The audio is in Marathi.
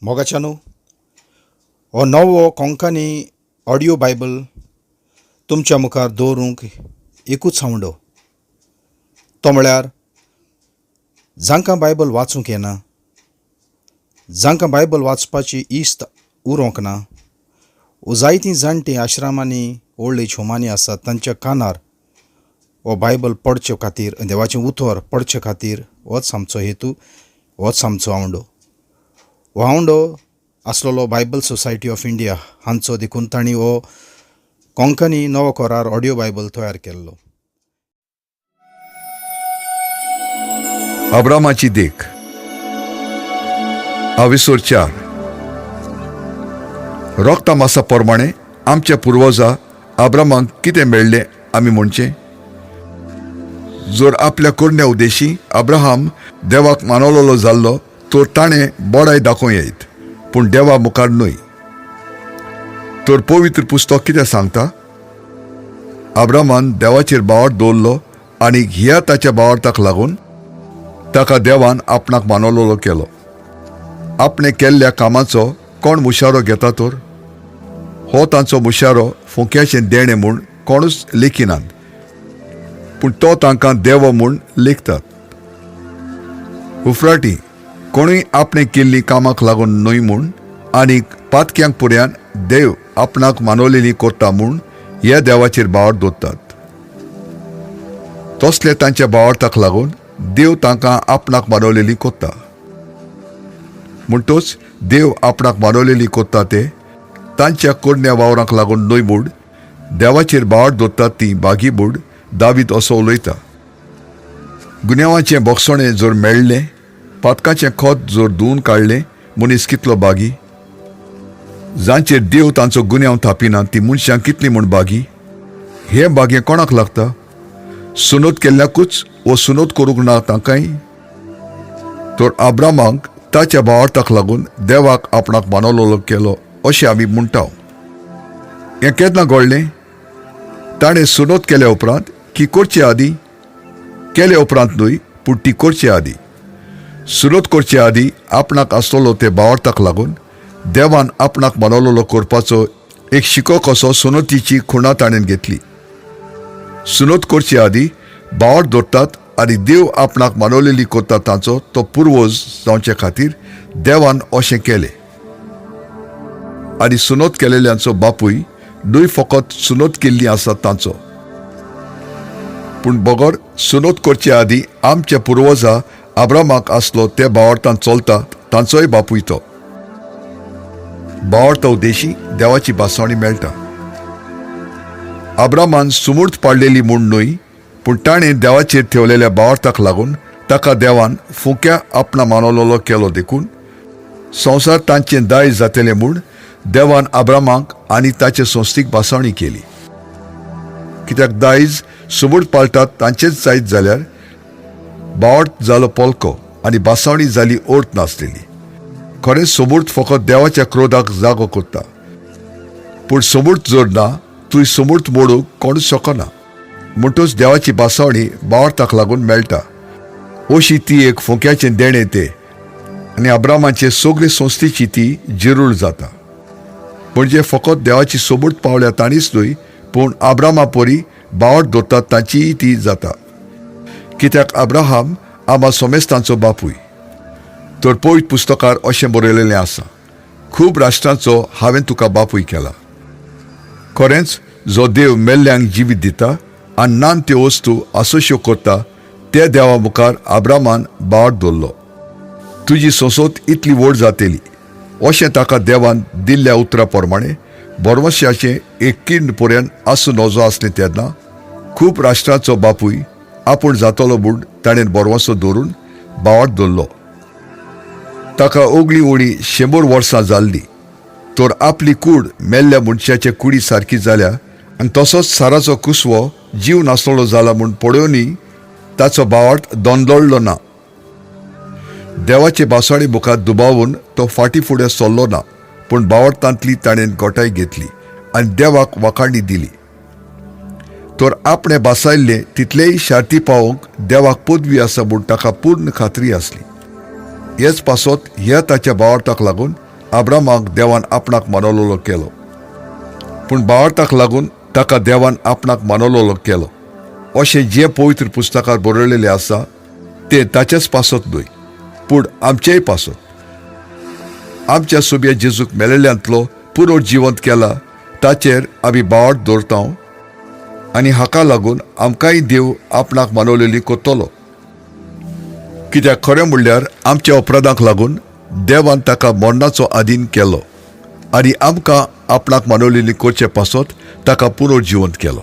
मोगाच्यानो हो नवो कोंकणी ऑडियो बायबल तुमच्या मुखार दवरूंक एकूच सांवडो तो म्हळ्यार जांकां बायबल वाचूंक येना, जांकां बायबल वाचपाची इस्त उरोंक ना, जायतीं जाणटीं आश्रमांनी ओल्ड एज होमांनी आसात तांच्या कानार हो बायबल पडचे खातीर, देवाचें उतर पडचे खातीर होच आमचो हेतू, होच आमचो आवंडो. हो आवंडो आसलेलो बायबल सोसायटी ऑफ इंडिया हांचो देखून तांणी हो कोंकणी नवो कोरार ऑडियो बायबल तयार केल्लो. अब्रामाची देख आविसोर 4. रोक्ता मासा प्रमाणे आमच्या पुर्वजा अब्रामाक कितें मेळ्ळें आमी म्हणचें? जर आपल्या कुरण्या उद्देशी अब्राहम देवाक मानवलोलो जाल्लो तर ताणें बोडाय दाखोवं येत, पूण देवा मुखार न्हय. तर पवित्र पुस्तक कितें सांगता? अब्रामान देवाचेर बावर दवरलो आनी ह्या ताच्या बावरताक लागून ताका देवान आपणाक मानवलोलो केलो. आपणे केल्ल्या कामाचो कोण मुशारो घेता तर? हो तांचो मुशारो फुक्याचें देणें म्हूण कोणूच लेखिनात, पूण तो तांकां देव म्हूण लेखतात. उफराटी कोणूय आपणे केल्लीं कामाक लागून न्हय म्हूण आनीक पातक्यांक पुऱ्यान देव आपणाक मानवलेली कोत्ता म्हूण ह्या देवाचेर बावर दवरतात. तसले तांच्या बावरताक लागून देव तांकां आपणाक मानवलेली कोत्ता. म्हणटच देव आपणाक मानवलेली कोत्ता ते तांच्या कुरण्या वावरांक लागून न्हय म्हूण देवाचेर बावर दवरतात ती बागी म्हूण दावीद असो उलयता. गुन्यांवाचें बोगसणें जर मेळ्ळें, पातकाचें खोत जर धुवन काडलें, मनीस कितलो बागी? जांचेर देव तांचो गुन्यांव थापिना ती मनशां कितली म्हूण बागी? हे बागे कोणाक लागता? सुनोत केल्ल्याकूच वो सुनोत करूंक ना तांकांय? तर अब्रामाक ताच्या बावरताक लागून देवाक आपणाक मानवलोलो केलो अशें आमी म्हणटाव. हें केन्ना घडलें? ताणें सुनोत केल्या उपरांत की करचे आदीं? केले उपरांत न्हय, पूण ती करचे आदीं. सुनोत करचे आदीं आपणाक आसलोलो ते बावरताक लागून देवान आपणाक मानवलोलो करपाचो एक शिको कसो सुनोतीची खुणा ताणें घेतली. सुनोत करचे आदीं बावर दवरतात आनी देव आपणाक मानवलेली कोत्ता तांचो तो पुर्वज जावचे खातीर देवान अशें केलें. आनी सुनोत केलेल्यांचो बापूय न्हय फकत सुनोत केल्ली आसा तांचो, पूण बगर सुनोत करचे आदीं आमच्या पुर्वजा अब्रामाक आसलो ते बावरतान चलता तांचोय बापूय तो. बावरता उद्देशी देवाची बासावणी मेळटा. अब्रामान सुमूर्त पाडलेली म्हूण न्हय, पूण ताणें देवाचेर ठेवलेल्या बावरताक लागून ताका देवान फुक्या आपणा मानवलोलो केलो. देखून संवसार तांचें दायज जातलें म्हूण देवान अब्रामाक आनी ताचे संस्थीक बासावणी केली. कित्याक दायज सुमूर्त पाळटात तांचेच जायत जाल्यार बावट जालो पोलको आनी बासावणी जाली ओर्त नासलेली. खरें सुमूर्त फकत देवाच्या क्रोधाक जागो करता, पूण सुमूर्त जर ना तुय सुमूर्त मोडूंक कोणूच शकना. म्हणटच देवाची बासावणी बावरताक लागून मेळटा. अशी ती एक फुक्याचें देणें तें आनी अब्रामाचे सगळे संस्थेची ती जिरूळ जाता. म्हणजे फकत देवाची सोबूत पावल्या ताणीच न्हय, पूण अब्रामा परी बावर दवरतात तांचीय ती जाता. कित्याक अब्राहम आमा सोमेस्तांचो बापूय. तर पवित्र पुस्तकार अशें बरयलेलें आसा, खूब राष्ट्रांचो हांवें तुका बापूय केला. खरेंच जो देव मेल्ल्यांक जिवीत दिता आनी नान त्यो वस्तू आसोश्यो करता त्या देवा मुखार अब्रामान बावर दवरलो. तुजी सोसोत इतली व्हड जातली अशें ताका देवान दिल्ल्या उतरा प्रमाणे बोरवश्याचें एक किर्ण पर्यंत आसूं नजो आसलें तेन्ना खूब राष्ट्रांचो बापूय आपूण जातलो म्हूण ताणें बोरवसो दवरून बावर दवरलो. ताका ओगली ओळी 100 वर्सां जाल्ली, तर आपली कूड मेल्ल्या मनशाचे कुडी सारकी जाल्या आनी तसोच साराचो कुसवो जीव नासलोलो जाला म्हूण पळोवनय ताचो बावट दोंदळ्ळो ना. देवाचे बासावणी मुखार दुबावून तो फाटी फुडें सरलो ना, पूण बावरतांतली ताणें गोठाय घेतली आनी देवाक वाखाणणी दिली. तर आपणे बासायल्ले तितलेय शार्ती पावोवंक देवाक पदवी आसा म्हूण ताका पूर्ण खात्री आसली. हेच पासत ह्या ताच्या बावरताक लागून अब्रामाक देवान आपणाक मानवलेलो केलो, पूण भावार्थाक लागून ताका देवान आपणाक मानवलेलो केलो अशें जे पवित्र पुस्तकांत बरयलेलें आसा तें ताचेच पासत न्हय, पूण आमचेय पासत। आमच्या सोबया जेजूक मेलेल्यांतलो पुरो जिवंत केला ताचेर आमी भावार्थ दवरता आनी हाका लागून आमकांय देव आपणाक मानवलेली कोत्तलो। कित्याक खरें म्हणल्यार आमच्या अपराधांक लागून देवान ताका मरणाचो अधीन केलो आनी आमकां आपणाक मानवलेली करचे पासत ताका पुरो जिवंत केलो।